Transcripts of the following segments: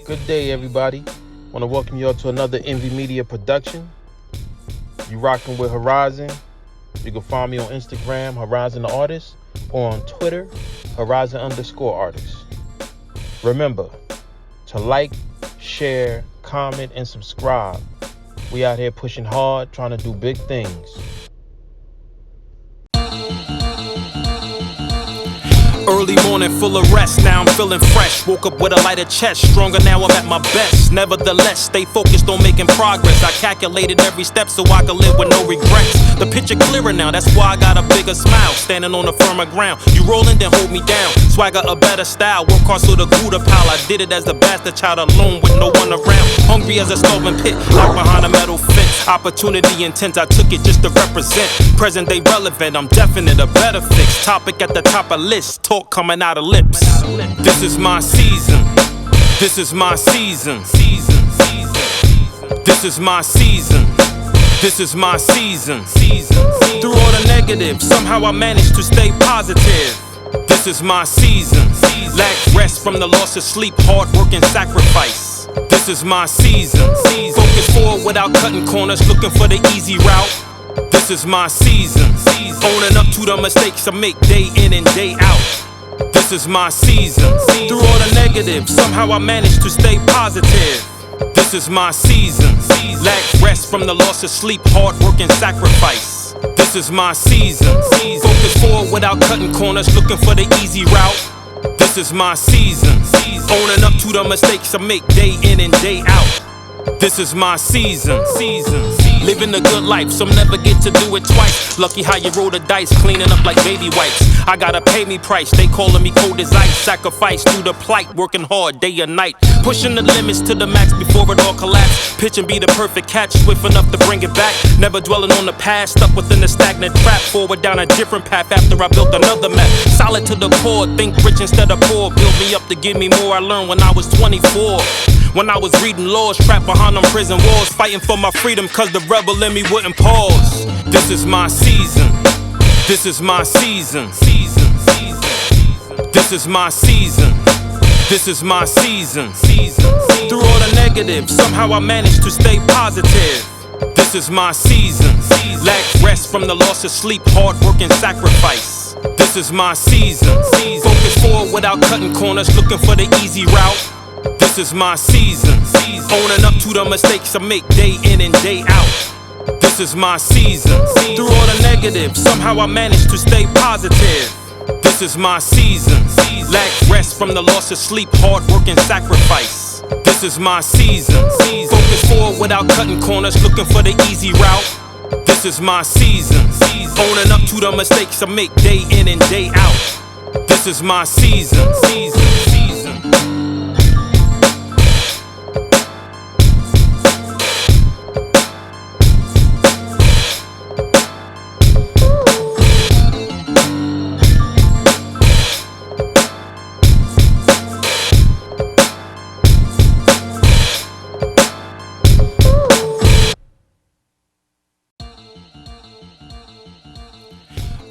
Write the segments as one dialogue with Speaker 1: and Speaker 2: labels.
Speaker 1: Good day, everybody. Want to welcome you all to another Envy Media production. You rocking with Horizon. You can find me on Instagram, Horizon the Artist, or on Twitter, Horizon_Artist. Remember to like, share, comment, and subscribe. We out here pushing hard, trying to do big things.
Speaker 2: Early morning, full of rest, now I'm feeling fresh. Woke up with a lighter chest, stronger now I'm at my best. Nevertheless, stay focused on making progress. I calculated every step so I could live with no regrets. The picture clearer now, that's why I got a bigger smile. Standing on a firmer ground, you rolling, then hold me down. Swagger a better style, work hard so the Gouda pile. I did it as the bastard child alone with no one around. Hungry as a starving pit, locked behind a metal fence. Opportunity intense, I took it just to represent. Present day relevant, I'm definite, a better fix. Topic at the top of list, talk coming out of lips. This is my season. This is my season. This is my season. This is my season. Through all the negatives, somehow I managed to stay positive. This is my season. Lack rest from the loss of sleep, hard work and sacrifice. This is my season. Focus forward without cutting corners, looking for the easy route. This is my season. Owning up to the mistakes I make day in and day out. This is my season. Through all the negatives, somehow I managed to stay positive. This is my season. Lack rest from the loss of sleep, hard work and sacrifice. This is my season. Focus forward without cutting corners, looking for the easy route. This is my season. Owning up to the mistakes I make day in and day out. This is my season. Living a good life, some never get to do it twice. Lucky how you roll the dice, cleaning up like baby wipes. I gotta pay me price, they calling me cold as ice. Sacrifice through the plight, working hard day and night. Pushing the limits to the max before it all collapse. Pitch and be the perfect catch, swift enough to bring it back. Never dwelling on the past, stuck within a stagnant trap. Forward down a different path after I built another map. Solid to the core, think rich instead of poor. Build me up to give me more, I learned when I was 24. When I was reading laws, trapped behind them prison walls, fighting for my freedom cause the rebel in me wouldn't pause. This is my season. This is my season. This is my season. This is my season. Through all the negatives, somehow I managed to stay positive. This is my season. Lack rest from the loss of sleep, hard work and sacrifice. This is my season. Focus forward without cutting corners, looking for the easy route. This is my season. Owning up to the mistakes I make day in and day out. This is my season. Through all the negatives, somehow I managed to stay positive. This is my season. Lack rest from the loss of sleep, hard work and sacrifice. This is my season. Focus forward without cutting corners, looking for the easy route. This is my season. Owning up to the mistakes I make day in and day out. This is my season.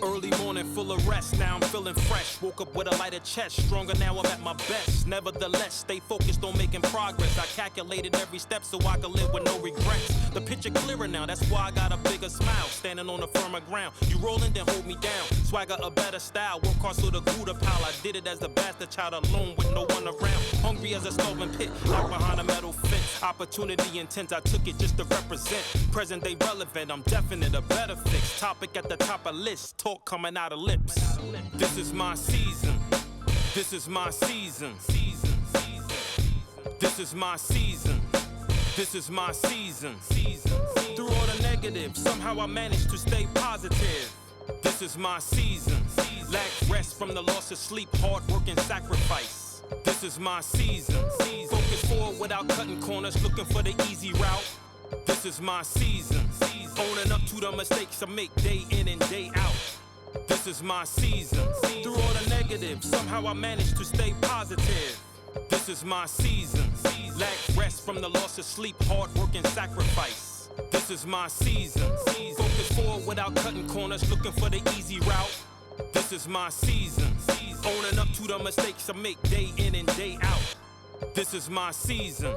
Speaker 2: Early morning, full of rest, now I'm feeling fresh. Woke up with a lighter chest, stronger now I'm at my best. Nevertheless, stay focused on making progress. I calculated every step so I could live with no regrets. The picture clearer now, that's why I got a bigger smile. Standing on a firmer ground, you rolling, then hold me down. Swagger a better style, work hard so the Gouda pile. I did it as the bastard child alone with no one around. Hungry as a starving pit, locked behind a metal fence. Opportunity intense, I took it just to represent. Present day relevant, I'm definite, a better fix. Topic at the top of list, talk coming out of lips. This is my season. This is my season. This is my season. This is my season. Through all the negatives, somehow I managed to stay positive. This is my season. Lack rest from the loss of sleep, hard work and sacrifice. This is my season. Focus forward without cutting corners, looking for the easy route. This is my season. Owning up to the mistakes I make day in and day out. This is my season. Through all the negatives, somehow I managed to stay positive. This is my season. Lack rest from the loss of sleep, hard work and sacrifice. This is my season. Focus forward without cutting corners, looking for the easy route. This is my season. Owning up to the mistakes I make day in and day out. This is my season.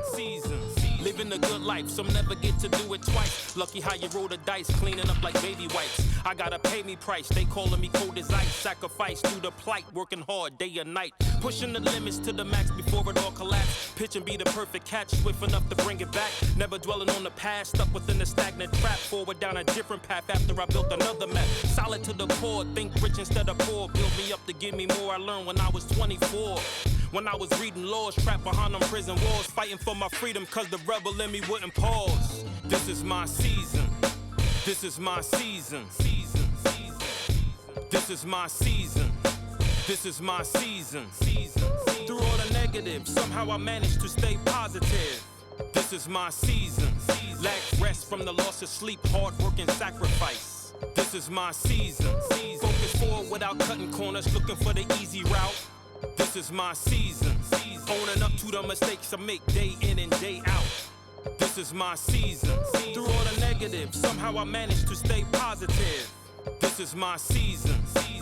Speaker 2: Living a good life, some never get to do it twice. Lucky how you roll the dice, cleaning up like baby wipes. I gotta pay me price, they calling me cold as ice. Sacrifice through the plight, working hard day and night. Pushing the limits to the max before it all collapse. Pitch and be the perfect catch, swift enough to bring it back. Never dwelling on the past, stuck within the stagnant trap. Forward down a different path after I built another map. Solid to the core, think rich instead of poor. Build me up to give me more, I learned when I was 24. When I was reading laws, trapped behind them prison walls, fighting for my freedom cause the rebel in me wouldn't pause. This is my season. This is my season. This is my season. This is my season. Through all the negatives, somehow I managed to stay positive. This is my season. Lack rest from the loss of sleep, hard work and sacrifice. This is my season. Focus forward without cutting corners, looking for the easy route. This is my season. Owning up to the mistakes I make day in and day out. This is my season. Through all the negatives, somehow I managed to stay positive. This is my season.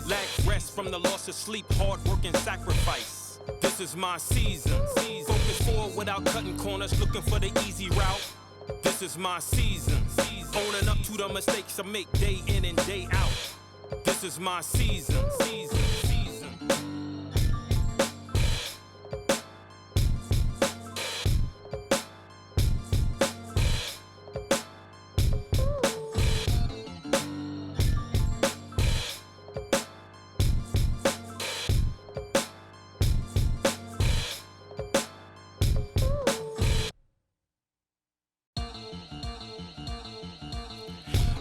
Speaker 2: Lack rest from the loss of sleep, hard work and sacrifice. This is my season. Focus forward without cutting corners, looking for the easy route. This is my season. Owning up to the mistakes I make day in and day out. This is my season.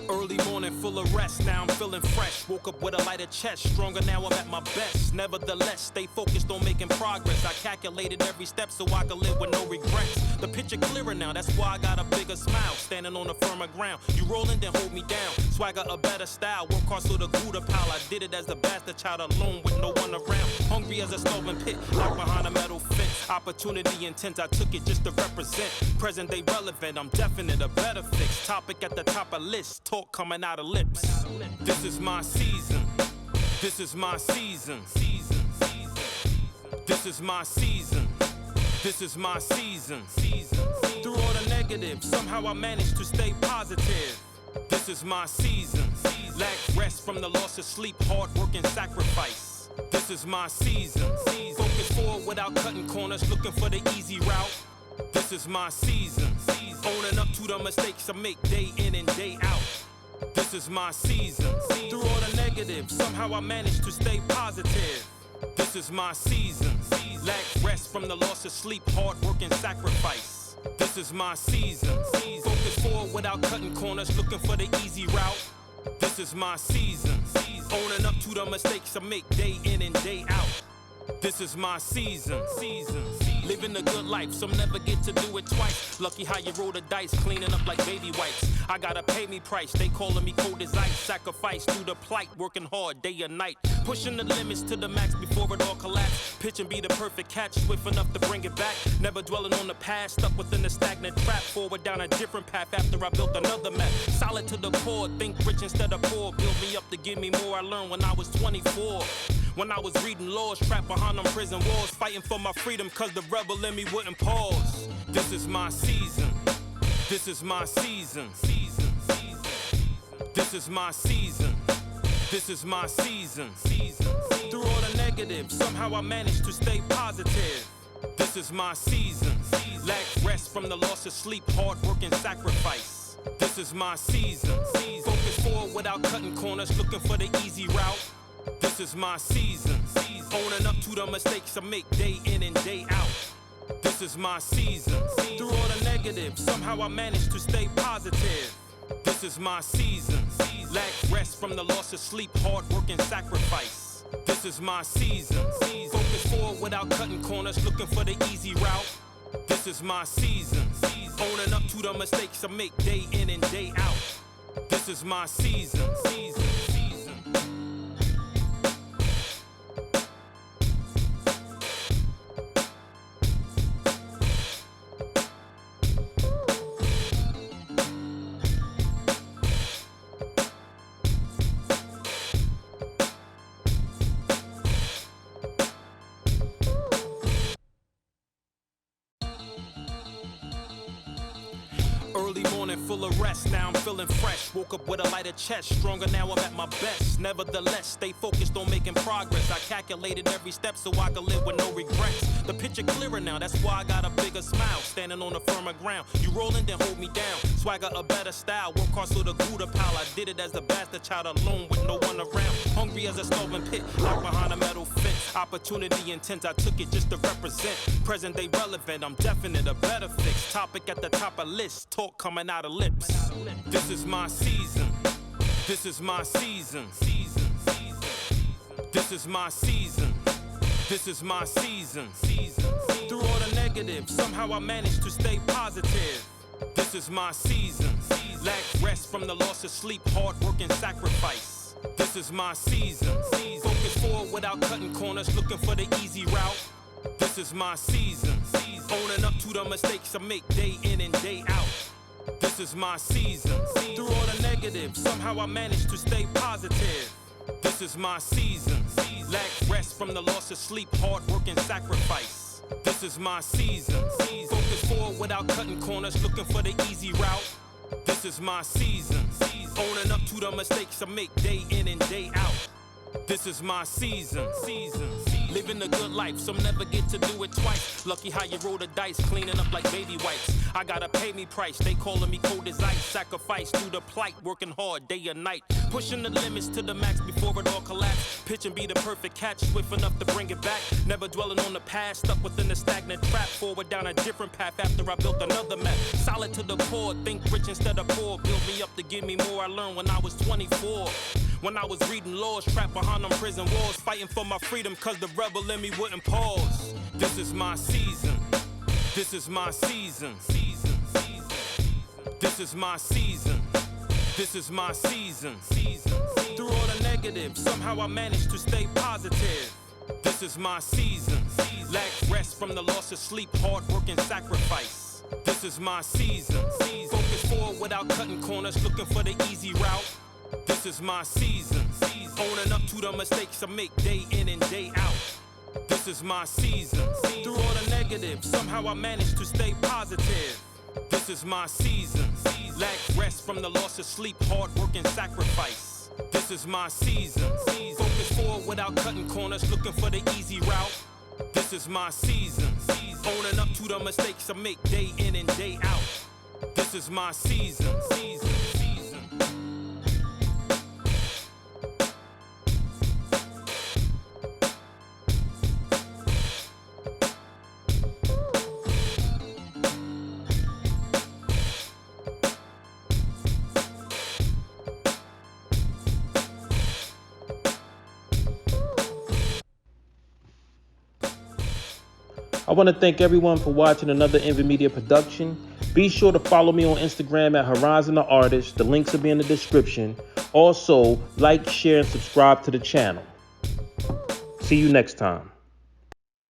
Speaker 2: Early morning full of rest, now I'm feeling fresh. Woke up with a lighter chest, stronger now I'm at my best. Nevertheless, stay focused on making progress. I calculated every step so I could live with no regrets. The picture clearer now, that's why I got a bigger smile. Standing on a firmer ground, you rolling then hold me down. Swagger a better style, work hard so the Gouda pal. I did it as the bastard child alone with no one around. Hungry as a starving pit, locked behind a metal fence. Opportunity intense, I took it just to represent. Present day relevant, I'm definite, a better fix. Topic at the top of list, talk coming out of lips. This is my season. This is my season. This is my season. This is my season. Through all the negatives, somehow I managed to stay positive. This is my season. Lack rest from the loss of sleep, hard work and sacrifice. This is my season. Focus forward without cutting corners, looking for the easy route. This is my season. Owning up to the mistakes I make day in and day out. This is my season. Through all the negatives, somehow I managed to stay positive. This is my season. Lack rest from the loss of sleep, hard work and sacrifice. This is my season. Focus forward without cutting corners, looking for the easy route. This is my season. Owning up to the mistakes I make day in and day out. This is my season. Living a good life, some never get to do it twice. Lucky how you roll the dice, cleaning up like baby wipes. I gotta pay me price, they calling me cold as ice. Sacrifice through the plight, working hard day and night. Pushing the limits to the max before it all collapse. Pitch and be the perfect catch, swift enough to bring it back. Never dwelling on the past, stuck within the stagnant trap. Forward down a different path after I built another map. Solid to the core, think rich instead of poor. Build me up to give me more, I learned when I was 24. When I was reading laws, trapped behind them prison walls, fighting for my freedom cause the rebel in me wouldn't pause. This is my season. This is my season. This is my season. This is my season. Through all the negatives, somehow I managed to stay positive. This is my season. Lack rest from the loss of sleep, hard work and sacrifice. This is my season. Focus forward without cutting corners, looking for the easy route. This is my season. Owning up to the mistakes I make day in and day out. This is my season. Through all the negatives, somehow I managed to stay positive. This is my season. Lack rest from the loss of sleep, hard work and sacrifice. This is my season. Focus forward without cutting corners, looking for the easy route. This is my season. Owning up to the mistakes I make day in and day out. This is my season. Early morning, full of rest, now I'm feeling fresh. Woke up with a lighter chest, stronger now I'm at my best. Nevertheless, stay focused on making progress. I calculated every step so I could live with no regrets. The picture clearer now, that's why I got a bigger smile. Standing on a firmer ground, you rolling, then hold me down. Swagger a better style, work hard so the Gouda pile. I did it as the bastard child alone with no one around. Hungry as a starving pit, locked behind a metal fence. Opportunity intense, I took it just to represent. Present day relevant, I'm definite, a better fix. Topic at the top of list, talk coming out of lips. This is my season. This is my season. This is my season. This is my season. Through all the negatives, somehow I managed to stay positive. This is my season. Lack rest from the loss of sleep, hard work and sacrifice. This is my season. Focus forward without cutting corners, looking for the easy route. This is my season. Owning up to the mistakes I make day in and day out. This is my season. Through all the negatives, somehow I managed to stay positive. This is my season. Lack rest from the loss of sleep, hard work and sacrifice. This is my season. Focus forward without cutting corners, looking for the easy route. This is my season. Owning up to the mistakes I make day in and day out. This is my season. Living a good life, some never get to do it twice. Lucky how you roll the dice, cleaning up like baby wipes. I gotta pay me price, they calling me cold as ice. Sacrifice through the plight, working hard day and night. Pushing the limits to the max before it all collapse. Pitch and be the perfect catch, swift enough to bring it back. Never dwelling on the past, stuck within the stagnant trap. Forward down a different path after I built another map. Solid to the core, think rich instead of poor. Build me up to give me more, I learned when I was 24. When I was reading laws, trapped behind them prison walls, fighting for my freedom cause the rebel in me wouldn't pause. This is my season. This is my season. This is my season. This is my season. Through all the negatives, somehow I managed to stay positive. This is my season. Lack rest from the loss of sleep, hard work and sacrifice. This is my season. Focus forward without cutting corners, looking for the easy route. This is my season. Owning up to the mistakes I make day in and day out. This is my season. Through all the negatives, somehow I managed to stay positive. This is my season. Lack rest from the loss of sleep, hard work and sacrifice. This is my season. Focus forward without cutting corners, looking for the easy route. This is my season. Owning up to the mistakes I make day in and day out. This is my season.
Speaker 1: I want to thank everyone for watching another Envy Media production. Be sure to follow me on Instagram at Horizon the Artist. The links will be in the description. Also, like, share, and subscribe to the channel. See you next time.